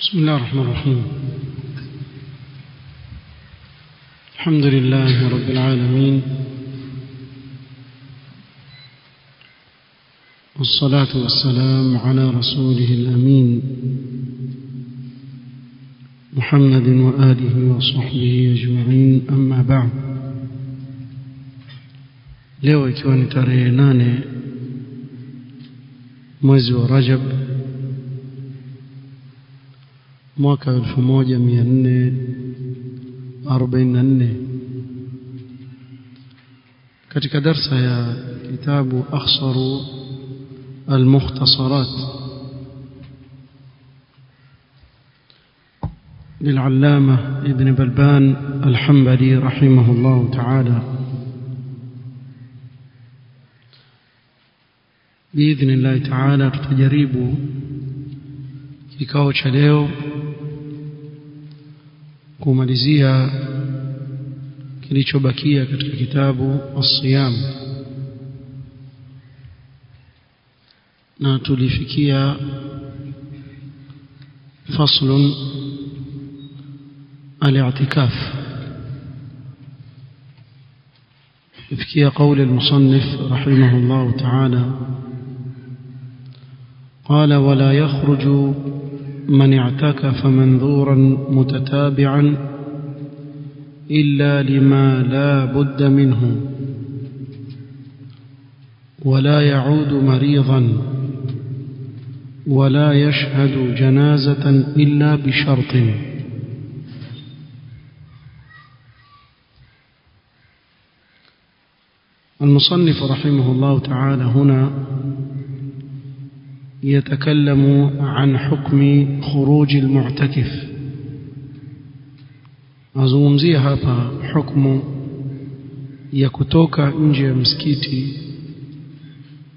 بسم الله الرحمن الرحيم. الحمد لله رب العالمين، والصلاة والسلام على رسوله الأمين محمد وآله وصحبه أجمعين، أما بعد. leo ikiwa ni tarehe 8 mwezi wa Rajab mwaka 1444 katika darsa ya kitabu Akhsaru al-Mukhtasarat للعلامة ابن بلبان الحنبلي رحمه الله تعالى. بإذن الله تعالى tutajaribu kikao cha leo kumalizia kilichobakia katika kitabu as-Siyam, na tulifikia faslun al-i'tikaf. fikia قول المصنف رحمه الله تعالى قال: ولا يخرج من اعتكف منذورا متتابعا إلا لما لا بد منه، ولا يعود مريضا، ولا يشهد جنازة إلا بشرط. المصنف رحمه الله تعالى هنا يتكلم عن حكم خروج المعتكف. azungumzia hapa hukumu ya kutoka nje ya msikiti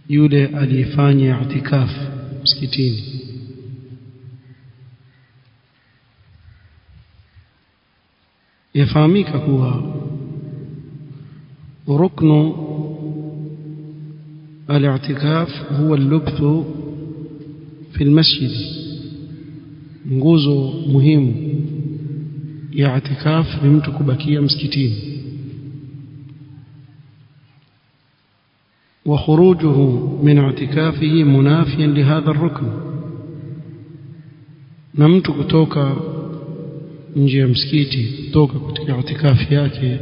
yule aliyefanya i'tikaf msikitini. yafahamika kuwa ruknu al-i'tikaf huwa al-lubthu في المسجد. nguzo muhimu ya i'tikaf ni mtu kubakia msikitini. وخروجه من اعتكافه منافيا لهذا الركن. na mtu kutoka nje ya msikiti kutoka katika i'tikafi yake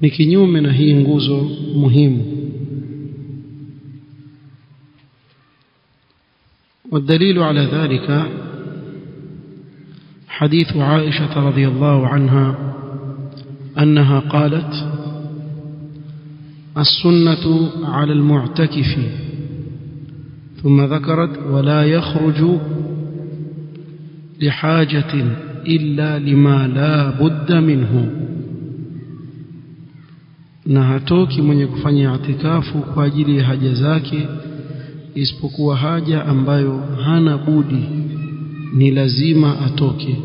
ni kinyume na hii nguzo muhimu. والدليل على ذلك حديث عائشة رضي الله عنها أنها قالت: السنة على المعتكف، ثم ذكرت: ولا يخرج لحاجة إلا لما لا بد منه. na hatoki mwenye kufanya i'tikafu kwa ajili ya haja zake isipokuwa haja ambayo hana budi, ni lazima atoke.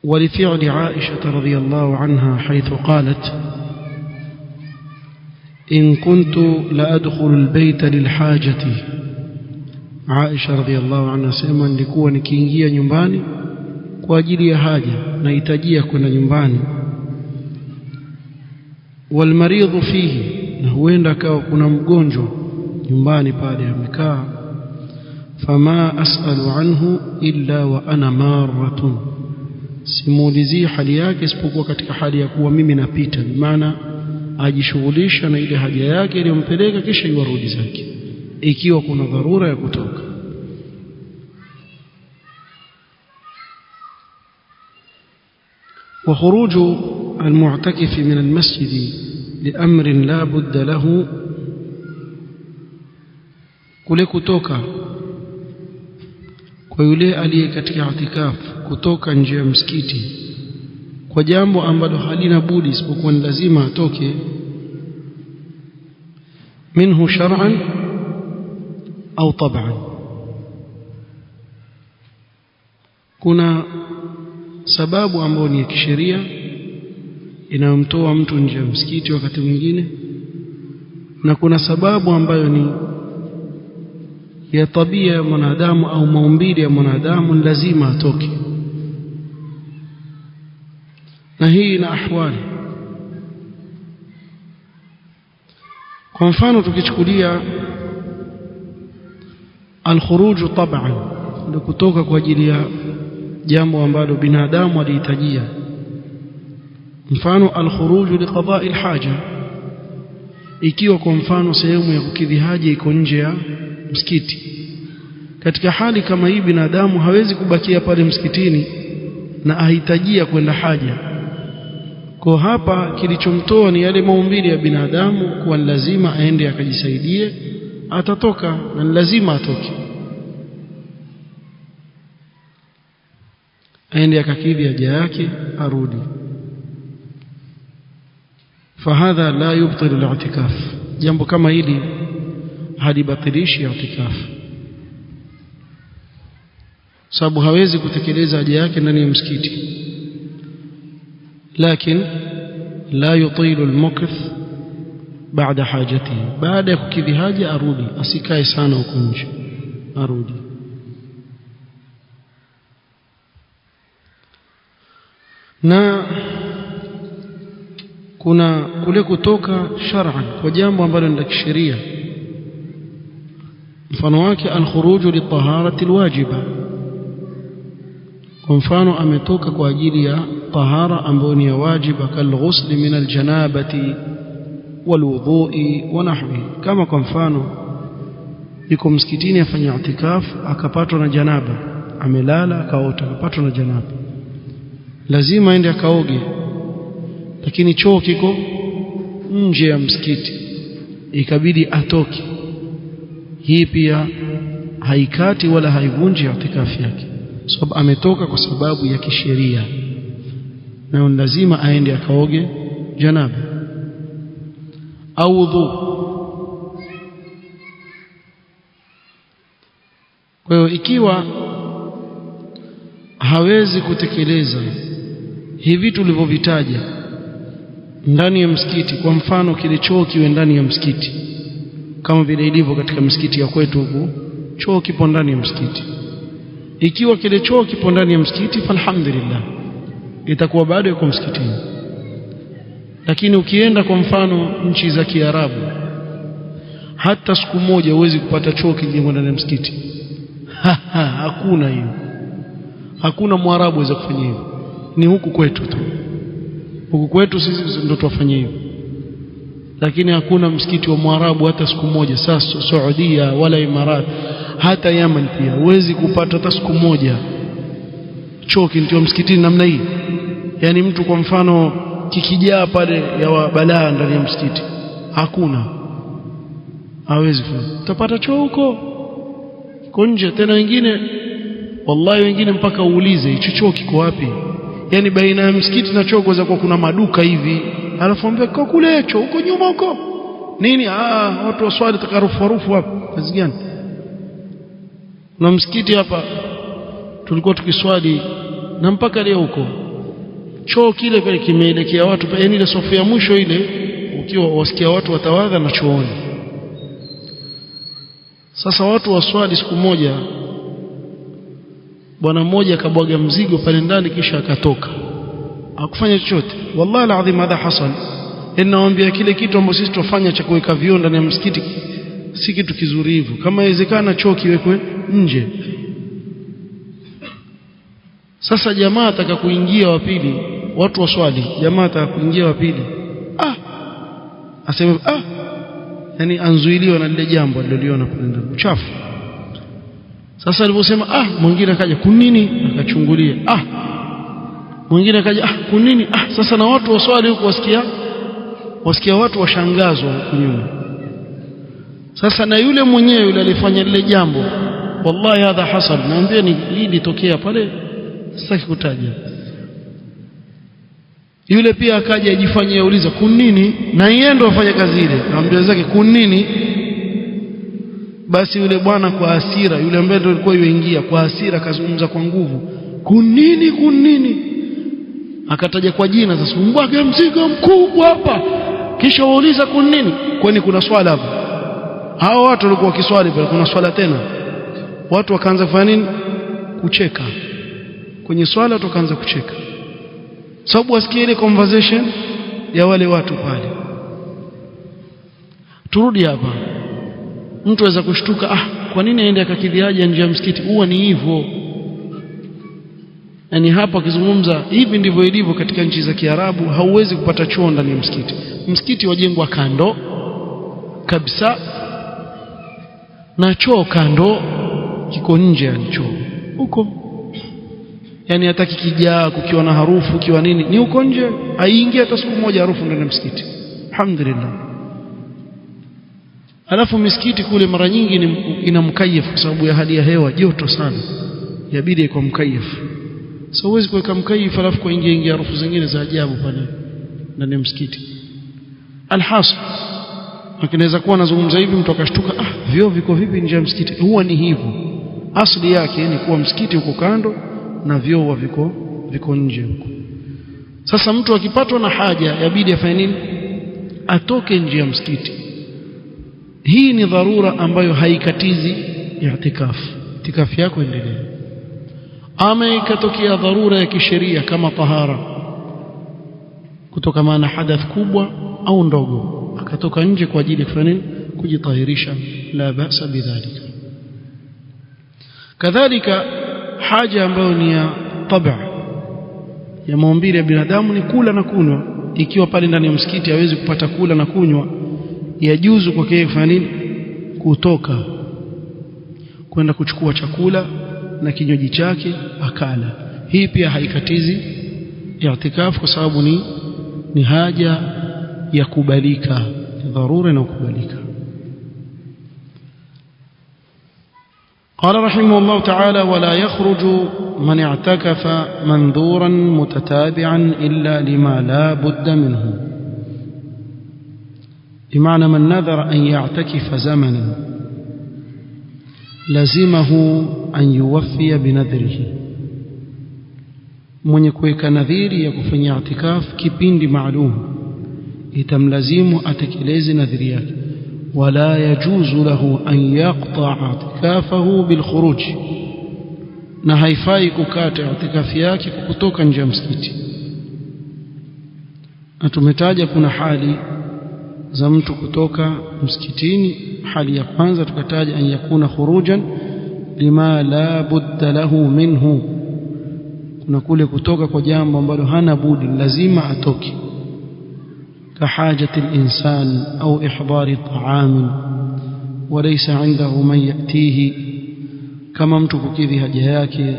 ولفعل عائشة رضي الله عنها حيث قالت: إن كنت لأدخل البيت للحاجة. عائشة رضي الله عنها سيما nilikuwa nikiingia nyumbani kwa ajili ya haja, nahitajia kwenda nyumbani. والمريض فيه، na huenda kawa kuna mgonjwa nyumbani pale amekaa. فما أسأل عنه إلا وأنا مارة، simuulizi hali yake isipokuwa katika hali ya kuwa mimi napita. maana ajishughulisha na ile haja yake iliyompeleka, kisha iwarudi zake ikiwa kuna dharura ya kutoka. وخروج المعتكف من المسجد لأمر لا بد له، kule kutoka kwa yule aliye katika i'tikaf kutoka nje ya msikiti kwa jambo ambalo halina budi isipokuwa ni lazima atoke. minhu shar'an au tab'an, kuna sababu ambayo ni ya kisheria inayomtoa mtu nje ya msikiti wakati mwingine, na kuna sababu ambayo ni ya tabia ya mwanadamu au maumbile ya mwanadamu lazima atoke. Na hii ina ahwali. Kwa mfano tukichukulia al-khuruj tab'an, ndio kutoka kwa ajili ya jambo ambalo binadamu alihitajia. Mfano al-khuruj liqada'i al-haja, ikiwa kwa mfano sehemu ya kukidhi haja iko nje ya msikiti. Katika hali kama hii binadamu hawezi kubakia pale msikitini na ahitajia kwenda haja. Kwa hapa kilichomtoa ni yale maumbile ya binadamu kuwa lazima aende akajisaidie, atatoka na lazima atoke. Aende akakidhi haja yake arudi. Fahadha la yubtil al-i'tikaf. Jambo kama hili halibatilishi i'tikaf. Sababu hawezi kutekeleza haja yake ndani ya msikiti. Lakini la yutilu al-mukth baada hajatihi, baada ya kukidhi haja arudi, asikae sana huko nje, arudi. Na kuna kule kutoka shar'an kwa jambo ambalo ni la kisheria. Mfano wake al-khuruj li taharati al-wajiba. Kwa mfano ametoka kwa ajili ya tahara ambayo ni ya wajiba, kal-ghusl min al-janabati wal-wudhu'i wa nahwi. Kama kwa mfano yuko msikitini afanya i'tikaf akapatwa na janaba, amelala akaota akapatwa na janaba, lazima aende akaoge, lakini choo kiko nje ya msikiti, ikabidi atoke. Hii pia haikati wala haivunji i'tikafi yake, sababu ametoka kwa sababu ya kisheria na lazima aende akaoge janaba au wudhu. Kwa hiyo ikiwa hawezi kutekeleza hivi vitu tulivyovitaja ndani ya msikiti, kwa mfano kile choo kiwe ndani ya msikiti kama vile ilivyo katika msikiti ya kwetu huku, choo kipo ndani ya msikiti. Ikiwa kile choo kipo ndani ya msikiti, falhamdulillah, itakuwa bado yuko msikitini. Lakini ukienda kwa mfano nchi za Kiarabu, hata siku moja huwezi kupata choo kijengwa ndani ya msikiti. Hakuna hiyo. Hakuna Mwarabu aweza kufanya hivyo. Ni huku kwetu tu. Huku kwetu sisi ndio tufanye hivyo. Lakini hakuna msikiti wa Mwarabu hata siku moja. Sasa Saudia wala Imarat, hata Yemen pia huwezi kupata hata siku moja choo kinatio msikitini namna hii. Yani mtu kwa mfano kikijaa pale ya balaa ndani ya msikiti, hakuna, hawezi kufanya. Utapata choo huko nje. Tena wengine wallahi, wengine mpaka uulize hicho choo kiko wapi. Yani baina ya msikiti na choo kwa kuna maduka hivi, alafu ambia kwa kule choo huko nyuma huko nini. Watu waswali takarufu hapo, kazi gani? Na msikiti hapa tulikuwa tukiswali na mpaka leo huko choo kile pale kimeelekea watu, yani ile sofu ya mwisho ile, ukiwa wasikia watu watawadha na chooni. Sasa watu waswali, siku moja bwana mmoja akabwaga mzigo pale ndani kisha akatoka, hakufanya chochote. Wallahi alazim hadha hasal. Ninawaambia kile kitu ambacho sisi tufanya cha kuweka vioo ndani ya msikiti si kitu kizuri hivyo. Kama inawezekana choo kiwekwe nje. Sasa jamaa ataka kuingia wa pili, watu waswali, jamaa ataka kuingia wa pili, aseme yani anzuiliwa na lile jambo aliloliona pale ndani, uchafu. Sasa aliposema mwingine akaja, kunini? Akachungulia, mwingine akaja, kunini? Sasa na watu waswali huko wasikia watu washangazwa huko nyuma. Sasa na yule mwenyewe yule alifanya lile jambo, wallahi hadha hasal, naambia ni hili litokea pale, sitaki kutaja. Yule pia akaja ajifanyia uliza, kunini? Na yeye ndo afanya kazi ile, naambia zake kunini. Basi yule bwana kwa hasira, yule ambaye ndo alikuwa yuingia kwa hasira, akazungumza kwa nguvu, kunini. Akataja kwa jina. Sasa mbwage mzigo mkubwa hapa, kisha wauliza kunini. Kwani kuna swala hapo? Hao watu walikuwa wakiswali pale, kuna swala tena? watu wakaanza kufanya nini? Kucheka kwenye swala, tukaanza kucheka sababu wasikia ile conversation ya wale watu pale. Turudi hapa, mtu aweza kushtuka, kwa nini aende akakidhi haja nje ya msikiti? Huwa ni hivyo. Yani hapa akizungumza hivi ndivyo ilivyo katika nchi za Kiarabu. Hauwezi kupata choo ndani ya msikiti. Msikiti wajengwa kando kabisa na choo kando kiko nje, yani choo huko, yani hata kikijaa kukiwa na harufu kiwa nini ni huko nje, haiingia hata siku moja harufu ndani ya msikiti. Alhamdulillah. Alafu misikiti kule mara nyingi ina mkayif kwa sababu ya hali ya hewa, joto sana, yabidi iko mkayif. So huwezi kuweka mkayif alafu kuingia harufu zingine za ajabu pale ndani ya msikiti. Alhasil, akinaweza kuwa anazungumza hivi mtu akashtuka, vyoo viko vipi nje ya msikiti? Huwa ni hivyo. Asili yake ni kuwa msikiti uko kando na vyoo viko nje huko. Sasa mtu akipatwa na haja yabidi afanye nini? Atoke nje ya msikiti. Hii ni dharura ambayo haikatizi i'tikafu. I'tikafu yako endelee. Ama ikatokea dharura ya kisheria kama tahara, kutokana na hadath kubwa au ndogo, akatoka nje kwa ajili ya kufanya nini? Kujitahirisha, la ba'sa bidhalika. Kadhalika haja ambayo ni ya tabia ya maumbile ya binadamu ni kula na kunywa. Ikiwa pale ndani ya msikiti hawezi kupata kula na kunywa, yajuzu kwake kufanya nini? Kutoka kwenda kuchukua chakula na kinywaji chake akala. Hii pia haikatizi i'tikafu kwa sababu ni haja ya kubalika, dharura na kubalika. قال رحمه الله تعالى: ولا يخرج من اعتكف منذورا متتابعا إلا لما لا بد منه. بمعنى من نذر أن يعتكف زمنا لزمه أن يوفي بنذره. mwenye kuweka nadhiri ya kufanya i'tikaf kipindi maalum itamlazimu atekeleze nadhiri yake. ولا يجوز له أن يقطع اعتكافه بالخروج, na haifai kukata i'tikafi yake kutoka nje ya msikiti. Na tumetaja kuna hali za mtu kutoka msikitini. Hali ya kwanza tukataja an yakuna khurujan lima la budda lahu minhu, kuna kule kutoka kwa jambo ambalo hana budi, lazima atoke. كحاجة الإنسان أو إحضار طعام وليس عنده من يأتيه, kama mtu kukidhi haja yake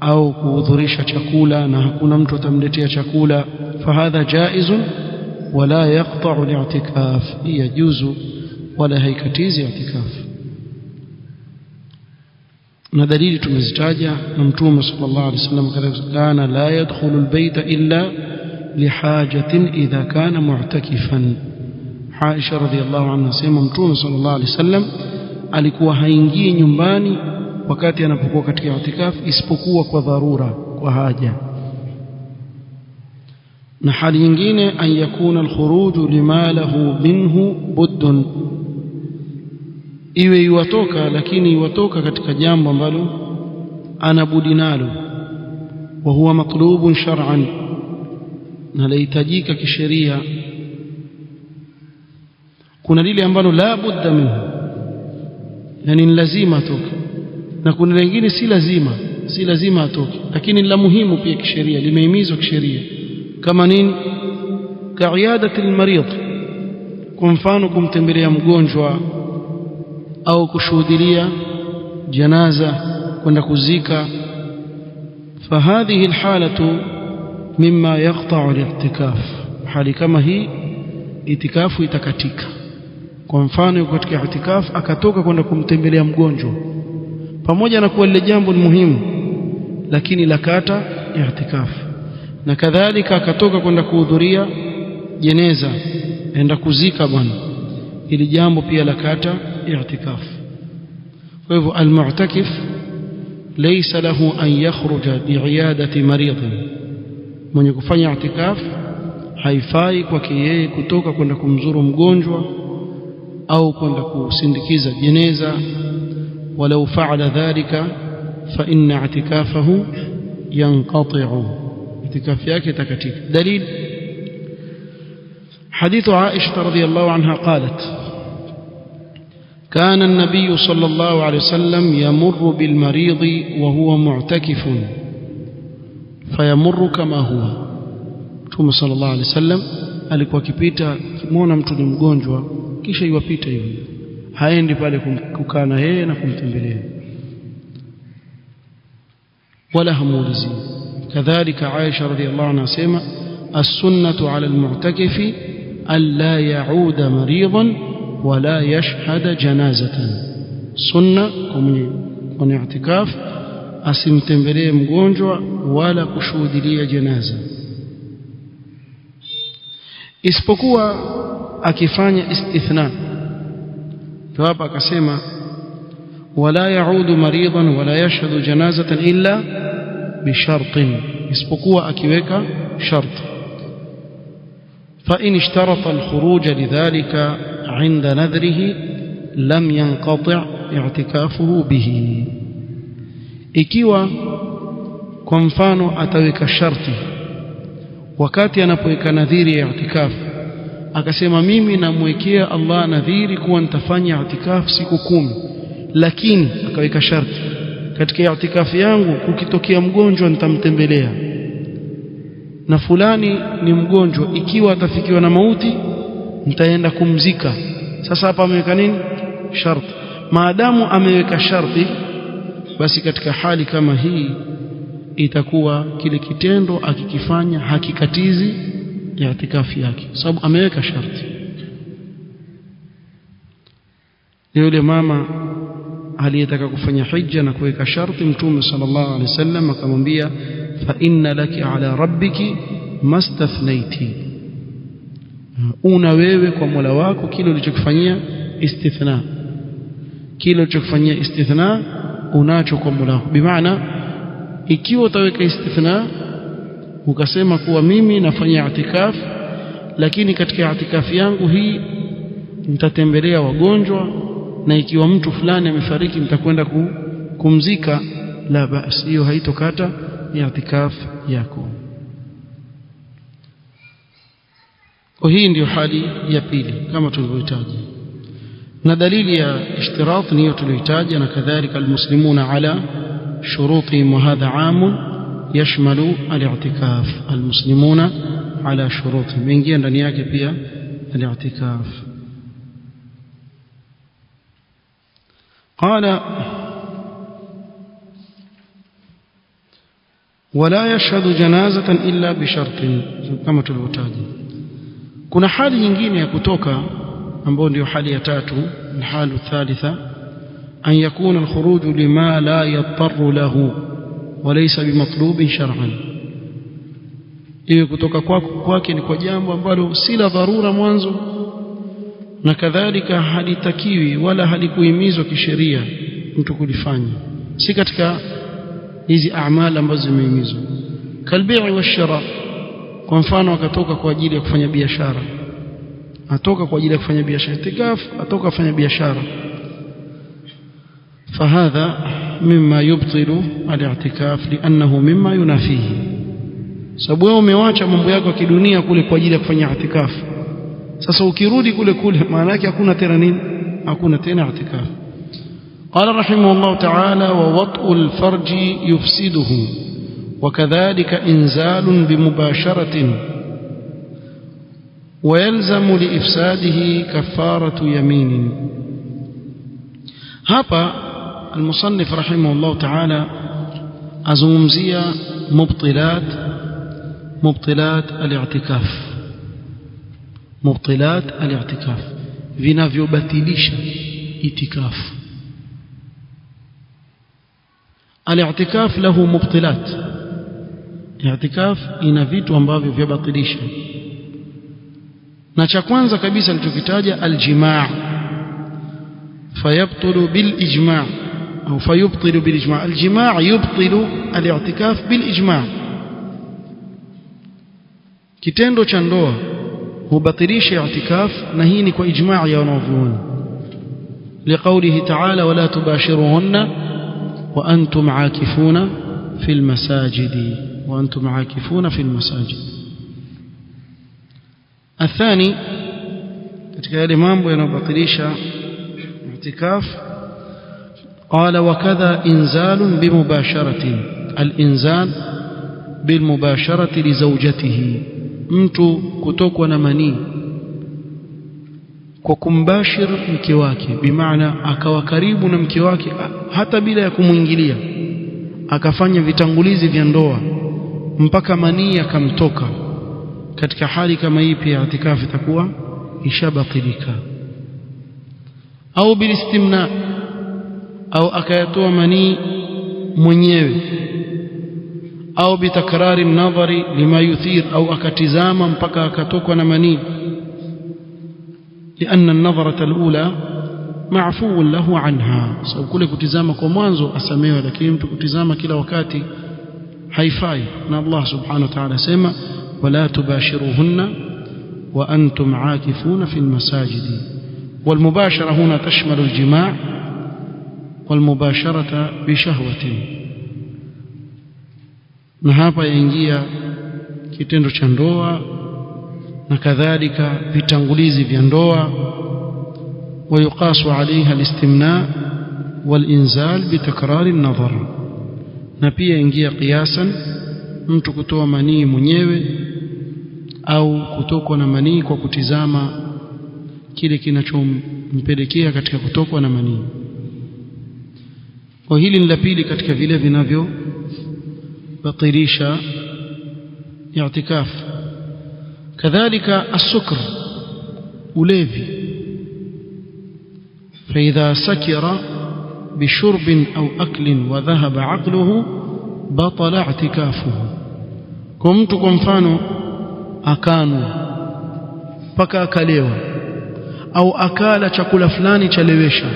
au kuhudhurisha chakula na hakuna mtu atamletea chakula, fahadha jaizun wala yaqta'u al-i'tikaf, yajuzu wala haikatizi i'tikaf. Na dalili tumezitaja, na Mtume sallallahu alaihi wasallam kana la yadkhulu al-bayta illa لحاجة إذا كان معتكفا. Aisha radhiallahu anha sema Mtume sallallahu alaihi wasallam alikuwa haingii nyumbani wakati anapokuwa katika i'tikaf isipokuwa kwa dharura, kwa haja. Na hali nyingine an yakuna alkhuruju lima lahu minhu buddun, iwe iwatoka lakini iwatoka katika jambo ambalo ana budi nalo, wa huwa matlubun shar'an, na lahitajika kisheria. Kuna lile ambalo la budda minhu, yani ni lazima atoke, na kuna lingine si lazima atoke, lakini la muhimu pia kisheria, limehimizwa kisheria. Kama nini? Kaiadati almarid, kwa mfano kumtembelea mgonjwa au kushuhudia janaza, kwenda kuzika. Fahadhihi alhalatu mimma yaqta'u al-i'tikaf, hali kama hii itikafu itakatika. Kwa mfano yuko katika i'tikaf akatoka kwenda kumtembelea mgonjwa, pamoja na kuwa lile jambo ni muhimu, lakini lakata i'tikaf. Na kadhalika akatoka kwenda kuhudhuria jeneza, enda kuzika bwana, ili jambo pia lakata i'tikaf. Kwa hivyo al-mu'takif laysa lahu an yakhruja bi'iyadati maridin, mwenye kufanya i'tikaf haifai kwake yeye kutoka kwenda kumzuru mgonjwa au kwenda kusindikiza jeneza, ولو فعل ذلك فإن اعتكافه ينقطع اعتكاف yake takatika. دليل حديث عائشة رضي الله عنها قالت كان النبي صلى الله عليه وسلم يمر بالمريض وهو معتكف فيمر كما هو. Mtume صلى الله عليه وسلم alikuwa akipita kimwona mtu ni mgonjwa kisha iwapita hivi, haendi pale kukaa na yeye na kumtembelea wala hamuulizi. Kadhalika Aisha radhiallahu anha asema as-sunnatu 'ala al-mu'takifi alla ya'uda maridan wala yashhada janazatan. Sunna kwa i'tikaf asimtembelee mgonjwa wala kushuhudia janaza, isipokuwa akifanya istithna. Ndio hapa akasema wala yaudu maridan wala yashhadu janazatan illa bishartin, isipokuwa akiweka shart. fa in ishtarata alkhuruj lidhalika 'inda nadhrihi lam yanqati' i'tikafuhu bihi. Ikiwa kwa mfano ataweka sharti wakati anapoweka nadhiri ya i'tikaf, akasema mimi namwekea Allah nadhiri kuwa nitafanya i'tikaf siku 10, lakini akaweka sharti katika i'tikaf yangu ukitokea mgonjwa nitamtembelea, na fulani ni mgonjwa, ikiwa atafikiwa na mauti nitaenda kumzika. Sasa hapa ameweka nini? Sharti. Maadamu ameweka sharti, basi katika hali kama hii itakuwa kile kitendo akikifanya hakikatizi i'tikafi yake, sababu ameweka sharti. Yule mama aliyetaka kufanya hija na kuweka sharti, Mtume sallallahu alaihi wasallam akamwambia fa inna laki ala rabbiki mastathnaiti, una wewe kwa Mola wako kile ulichokifanyia istithna, kile ulichokifanyia istithna unacho kwa Mola wako. Bimaana ikiwa utaweka istithna ukasema kuwa mimi nafanya i'tikaf, lakini katika i'tikafi yangu hii nitatembelea wagonjwa, na ikiwa mtu fulani amefariki nitakwenda kumzika, la basi, hiyo haitokata i'tikaf yako. Kwa hii ndio hali ya pili kama tulivyotaja, na dalili ya ishtirat ni hiyo tuliyotaja. Na kadhalika almuslimuna ala shurutihim, wa hadha 'amun yashmalu al-i'tikaf. Almuslimuna ala shurutihim, ingia ndani yake pia al-i'tikaf. قال ولا يشهد جنازة إلا بشرط كما tulivyotaja. Kuna hali nyingine ya kutoka ambayo ndio hali ya tatu, الحالة الثالثة أن يكون الخروج لما لا يضطر له وليس بمطلوب شرعا. Iwe kutoka kwake ni kwa jambo ambalo si la dharura mwanzo, na kadhalika halitakiwi wala halikuhimizwa kisheria mtu kulifanya, si katika hizi a'mal ambazo zimehimizwa. Kalbi'i wa shara, kwa mfano akatoka kwa ajili ya kufanya biashara, atoka kwa ajili ya kufanya biashara, itikaf atoka kufanya biashara, fahadha mimma yubtilu al-i'tikaf li'annahu mimma yunafihi. Sababu wewe umewacha mambo yako ya kidunia kule kwa ajili ya kufanya i'tikaf, sasa ukirudi kule maana yake hakuna tena nini? Hakuna tena i'tikaf. قال رحمه الله تعالى ووطء الفرج يفسده وكذلك إنزال بمباشرة ويلزم لإفساده كفارة يمين. هذا المصنف رحمه الله تعالى أزومزية مبطلات الاعتكاف. مبطلات الاعتكاف vinavyobatilisha itikafu. Al-i'tikaf lahu mubtilat, i'tikaf ina vitu ambavyo vyabatilisha, na cha kwanza kabisa nilichokitaja al-jimaa, fayabtilu bil ijma' au fayubtilu bil ijma'. Al-jimaa yubtilu al-i'tikaf bil ijma', kitendo cha ndoa hubatilisha i'tikaf, na hii ni kwa ijma' ya wanavyuoni. لقوله تعالى ولا تباشروهن وأنتم عاكفون في المساجد. الثاني katika yale mambo yanayobatilisha i'tikaf قال وكذا إنزال بمباشرة الإنزال بالمباشرة لزوجته mtu kutokwa na manii kwa kumbashir mke wake bimaana akawa karibu na mke wake hata bila ya kumuingilia akafanya vitangulizi vya ndoa mpaka manii akamtoka katika hali kama hii pia i'tikaf itakuwa ishabatilika au bilistimna au akayatoa manii mwenyewe au bitakrari nadhari lima yuthir au akatizama mpaka akatokwa na manii لأن النظرة الأولى معفو له عنها سو kule kutizama kwa mwanzo asamewa lakini mtu kutizama kila wakati haifai na Allah subhanahu wa ta'ala sema wala tubashiruhunna wa antum aakifuna fi almasajid والمباشرة هنا تشمل الجماع والمباشرة بشهوة na hapa yaingia kitendo cha ndoa na kadhalika vitangulizi vya ndoa ويقاس عليها الاستمناء والإنزال بتكرار النظر na pia ingia kiasan mtu kutoa manii mwenyewe au kutokwa na manii kwa kutizama kile kinachompelekea katika kutokwa na manii. Kwa hili ni la pili katika vile vinavyo batilisha i'tikaf. kadhalika as-sukr ulevi فإذا سكر بشرب أو أكل وذهب عقله بطل اعتكافه كمت كمفانو أكانوا paka akalewa au akala chakula fulani chalewesha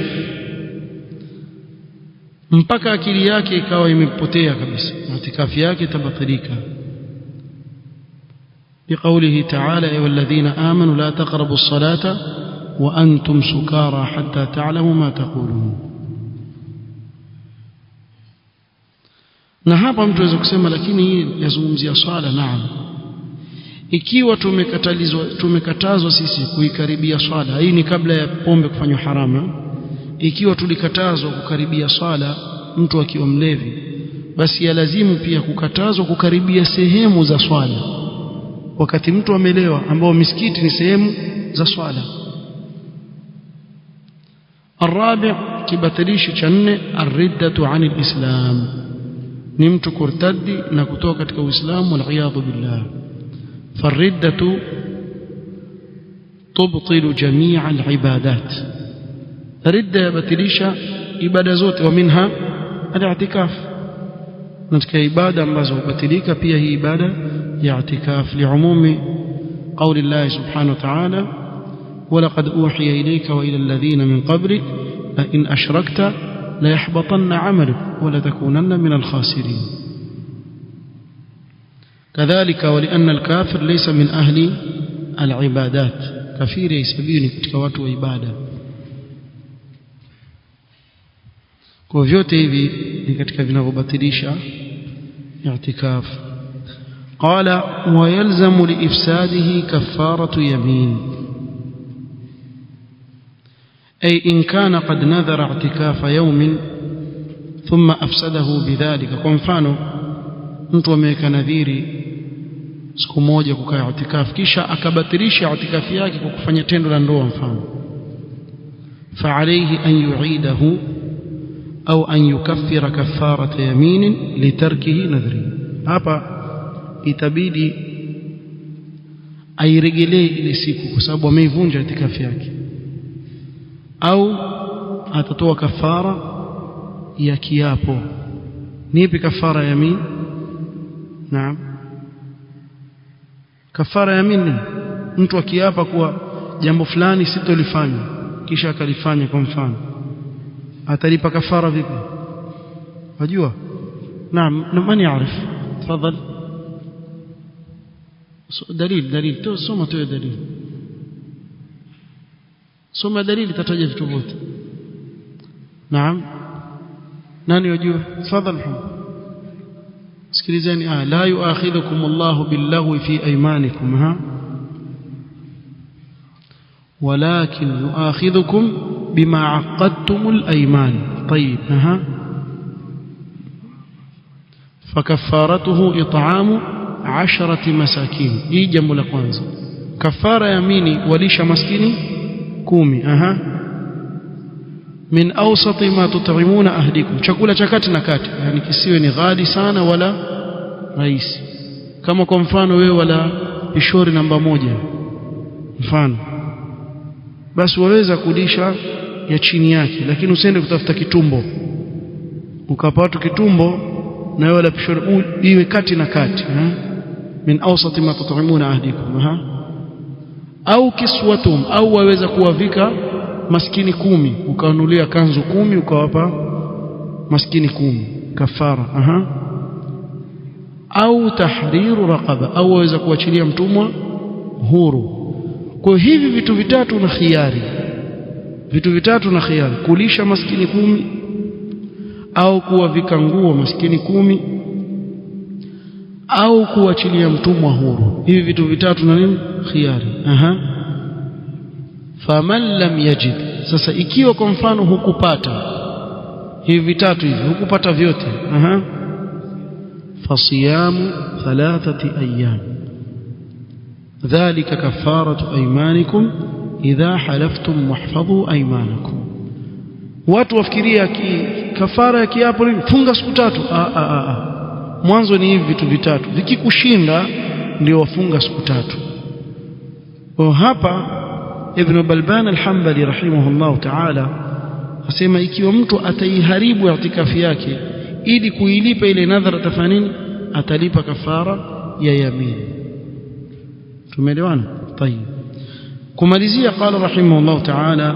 mpaka akili yake ikawa imepotea kabisa i'tikafi yake tabatilika بقوله تعالى يا الذين آمنوا لا تقربوا الصلاة وأنتم سكارى حتى تعلموا ما تقولون. na hapa mtu aweza kusema lakini yazungumzia swala. Naam, ikiwa tumekatazwa sisi kuikaribia swala, hii ni kabla ya pombe kufanywa haramu. Ikiwa tulikatazwa kukaribia swala mtu akiwa mlevi, basi ya lazimu pia kukatazwa kukaribia sehemu za swala wakati mtu amelewa, ambao misikiti ni sehemu za swala. الرابع kibatilishi cha 4 الردة عن الإسلام ni mtu kurtadi na kutoka katika Uislamu waliyadhu billah. فالردة تبطل جميع العبادات. ردة yabatilisha ibada zote, ومنها الاعتكاف. katika ibada ambazo hubatilika pia hii ibada ya i'tikaf liumumi قول الله سبحانه وتعالى ولقد أوحي إليك وإلى الذين من قبلك لئن أشركت ليحبطن عملك ولتكونن من الخاسرين. كذلك ولأن الكافر ليس من أهل العبادات، كفير يسبيني katika watu wa ibada. Kwa vyote hivi ni katika vinavyobatilisha i'tikaf. قال ويلزم لإفساده كفارة يمين، أي إن كان قد نذر اعتكاف يوم ثم أفسده بذلك. kwa mfano mtu ameweka nadhiri siku moja kukaa i'tikaf kisha akabatilisha i'tikafi yake kwa kufanya tendo la ndoa mfano, فعليه أن يعيده أو أن يكفر كفارة يمين لتركه نذره. hapa itabidi airegelee ile siku kwa sababu ameivunja itikafi yake, au atatoa kafara ya kiapo. Nipi kafara ya yamin? Naam, kafara ya yamin mtu akiapa kuwa jambo fulani sitolifanya kisha akalifanya, kwa mfano atalipa kafara vipi? wajua? Naam, man yaarif? tafadhali دليل تو soma tu dalili, soma dalili tataja vitu vyote. naam nani wajua tafadhali sikilizeni la yuakhidhukum Allahu billaghwi fi aymanikum ولكن يؤاخذكم بما عقدتم الأيمان طيب فكفارته إطعام 10 مساكين hii jambo la kwanza kafara yamini walisha maskini 10 min awsati ma tut'imuna ahdikum chakula cha kati na kati yani kisiwe ni ghali sana wala rahisi kama kwa mfano wewe wala pishori namba 1 mfano basi waweza kulisha ya chini yake lakini usiende kutafuta kitumbo ukapata kitumbo na wala pishori iwe kati na kati min awsati ma tut'imuna ahdikum au kiswatum au waweza kuwavika maskini 10 ukawanulia kanzu 10 ukawapa maskini 10 kafara au tahriru raqaba au waweza kuachilia mtumwa huru kwa hivi vitu vitatu na khiari kulisha maskini 10 au kuwavika nguo maskini 10 au kuachilia mtumwa huru hivi vitu vitatu na nini khiari faman lam yajid sasa ikiwa kwa mfano hukupata hivi vitatu hivi hukupata vyote fasiyamu 3 ayyam dhalika kafaratu aymanikum idha halaftum muhfadhu aymanakum watu wafikiria kafara ya kiapo funga siku 3 mwanzo ni hivi vitu vitatu vikikushinda ndio wafunga siku 3 kwa hapa Ibn Balban al-Hanbali rahimahullah ta'ala asema ikiwa mtu ataiharibu i'tikafi yake ili kuilipa ile nadhara tafanini atalipa kafara ya yamin tumeelewana طيب kumalizia qala rahimahullah ta'ala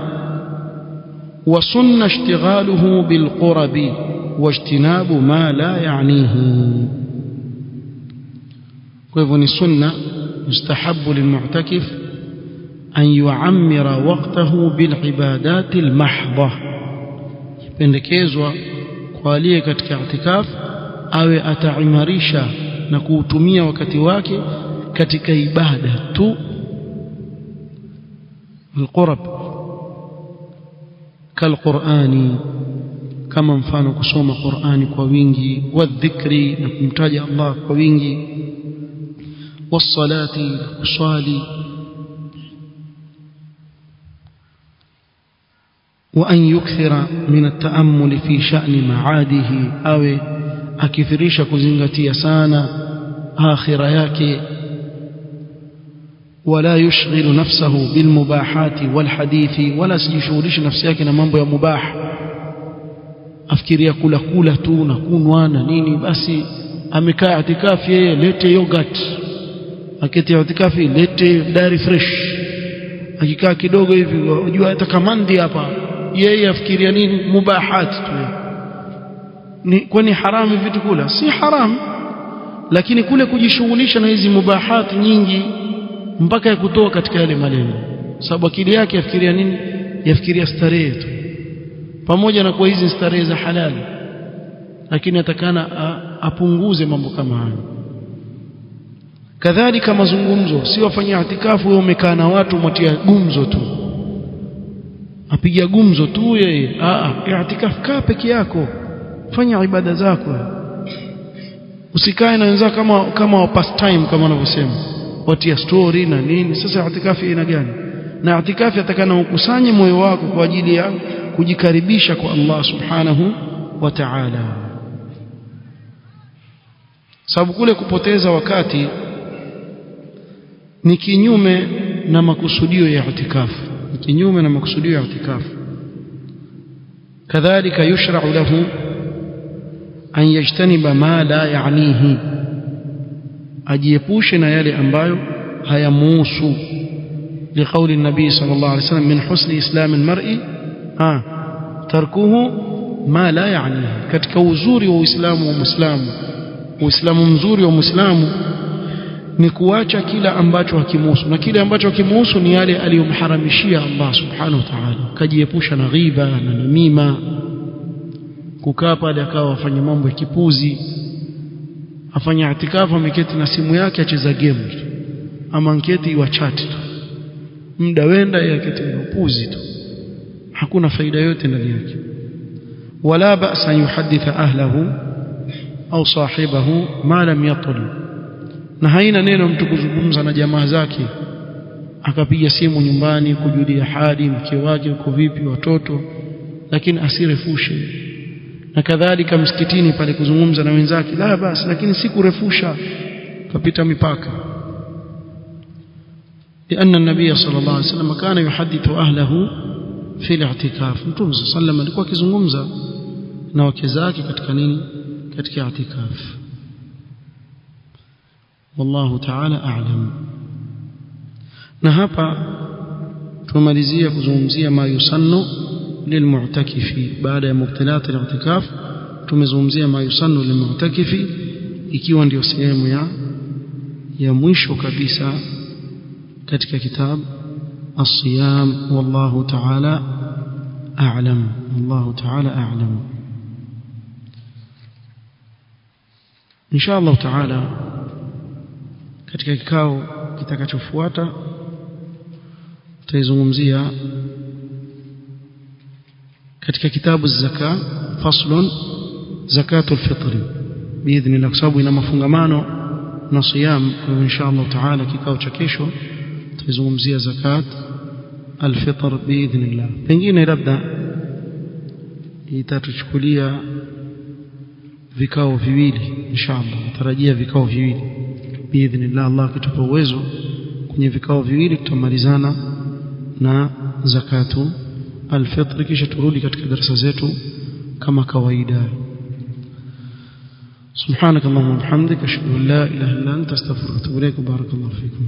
wa sunna ishtighaluhu bil qurabi wajtinabu ma la ya'nihi kwa hivyo ni sunna mustahabbu lilmu'takif أن يعمر وقته بالعبادات المحضة pendekezwa kwa aliye katika i'tikaf awe ataimarisha na kuutumia wakati wake katika ibada tu القرب كالقرآن kama mfano kusoma Qur'ani kwa wingi wadhikri na kumtaja Allah kwa wingi wassalati kusali وأن يكثر من التأمل في شأن معاده أو أكثرش كزنغتي سانا آخر yake ولا يشغل نفسه بالمباحات والحديث ولا سيشغلش نفسه na mambo ya mubah afikiria kula tu na kunwa na nini basi amekaa itikafi yeye lete yogurt aketi itikafi lete dairy fresh akikaa kidogo hivi unajua hata kamandi hapa yeye afikiria nini mubahat tu ni kwani haramu vitu kula si haramu lakini kule kujishughulisha na hizi mubahat nyingi mpaka yakutoa katika yale malengo sababu akili yake yafikiria nini yafikiria starehe tu pamoja na kwa hizi starehe za halali lakini atakana apunguze mambo kama hayo kadhalika mazungumzo si wafanya itikafu wewe umekaa na watu mwatia gumzo tu apiga gumzo tu yeye i'tikaf kaa peke yako fanya ibada zako usikae na wenzako kama pastime kama wanavyosema watia story na nini sasa i'tikafi ina gani na i'tikafi atakana ukusanye moyo wako kwa ajili ya kujikaribisha kwa Allah subhanahu wa ta'ala sababu kule kupoteza wakati ni kinyume na makusudio ya i'tikafu kinyume na makusudio ya i'tikafu kadhalika yushra'u lahu an yajtaniba ma la ya'nihi ajiepushe na yale ambayo hayamuhusu liqauli nabii sallallahu alayhi wasallam min husni islam almar'i tarkuhu ma la ya'nihi katika uzuri wa uislamu wa muislamu uislamu mzuri wa muislamu ni kuacha kila ambacho hakimuhusu na kile ambacho hakimuhusu ni yale aliyomharamishia Allah subhanahu wa ta'ala kajiepusha na ghiba na namima kukaa pale akawa afanya mambo ya kipuzi, afanya itikafu ameketi na simu yake acheza game ama nketi wa chat tu, muda wenda yaketi na upuzi tu, hakuna faida yote ndani yake. Wala ba'sa yuhadditha ahlahu au sahibahu ma lam yatul, na haina neno mtu kuzungumza na jamaa zake akapiga simu nyumbani kujulia hali mke wake uko vipi, watoto, lakini asirefushe. Na kadhalika msikitini pale kuzungumza na wenzake, la basi, lakini si kurefusha kapita mipaka. لأن النبي صلى الله عليه وسلم كان يحدث أهله في الاعتكاف. Mtume صلى الله عليه وسلم alikuwa akizungumza na wake zake katika nini, katika i'tikaf. Wallahu ta'ala a'lam. Na hapa tumalizia kuzungumzia ma yusannu lilmu'takifi. Baada ya mubtilat al-i'tikaf tumezungumzia ma yusannu lilmu'takifi, ikiwa ndio sehemu ya mwisho kabisa katika kitabu as-siyam. Wallahu ta'ala a'lam. Wallahu ta'ala a'lam. Insha Allah ta'ala katika kikao kitakachofuata tutazungumzia katika kitabu az-zaka faslun zakatul fitri biidhnillah, kwa sababu ina mafungamano na siyam. Kwa insha Allah ta'ala kikao cha kesho tutazungumzia zakat al-fitr biidhnillah. Pengine labda itatuchukulia vikao viwili inshallah, natarajia vikao viwili biidhnillah. Allah akitupa uwezo kwenye vikao viwili tutamalizana na zakatu al-fitr, kisha turudi katika darasa zetu kama kawaida. Subhanakallahumma wa bihamdika ashhadu an la ilaha illa anta astaghfiruka wa atubu ilaik. Barakallahu fikum.